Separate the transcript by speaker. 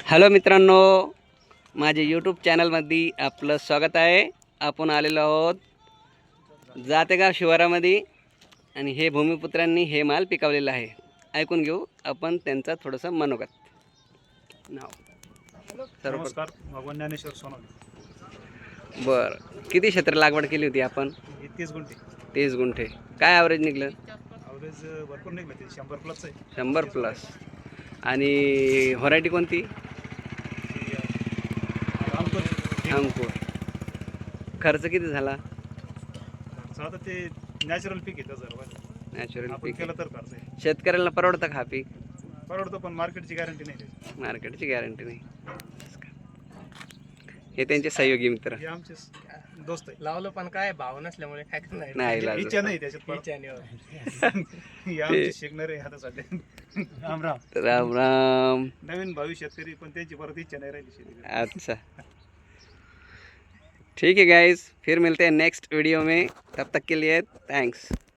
Speaker 1: Hello मित्रांनो, माझे YouTube चॅनलमध्ये आपलं स्वागत आहे. आपण आलेलो आहोत जातेगाव शिवारामध्ये आणि हे भूमिपुत्रांनी हे माल पिकवलेला आहे. ऐकून घेऊ आपण त्यांचा थोडंसं मनोगत. नाव
Speaker 2: नमस्कार, भगवान ज्ञानेश्वर सोनवणे.
Speaker 1: बरं, किती क्षेत्र लागवड केली होती आपण?
Speaker 2: 30 गुंठे.
Speaker 1: 30 गुंठे. काय ॲव्हरेज निघलं?
Speaker 2: ॲव्हरेज भरपूर निघलं, ते 100 प्लस आहे.
Speaker 1: 100 प्लस. आणि व्हरायटी कोणती? अंकुर. खर्च किती झाला?
Speaker 2: आता ते नॅचरल पीक आहे त्याचं,
Speaker 1: नॅचरल
Speaker 2: आपण
Speaker 1: पीक
Speaker 2: केलं तर खर्च आहे.
Speaker 1: शेतकऱ्यांना परवडतं का पीक?
Speaker 2: परवडतो, पण मार्केटची गॅरंटी नाही त्याची.
Speaker 1: मार्केटची गॅरंटी नाही. हे त्यांचे सहयोगी मित्र.
Speaker 2: हे आमचे दोस्त आहे.
Speaker 3: लावलं पण काय भाव नसल्यामुळे काय करणार
Speaker 1: नाही इलाज.
Speaker 2: इच्छा नाही त्याच्यात परत.
Speaker 3: इच्छा नाही.
Speaker 2: हे आमचे शिकणारे आता सध्या. राम राम.
Speaker 1: राम राम.
Speaker 2: नवीन भावी शेतकरी, पण त्यांची परत इच्छा नाही राहिली शेती.
Speaker 1: अच्छा, ठीक है गाइस, फिर मिलते हैं नेक्स्ट वीडियो में. तब तक के लिए थैंक्स.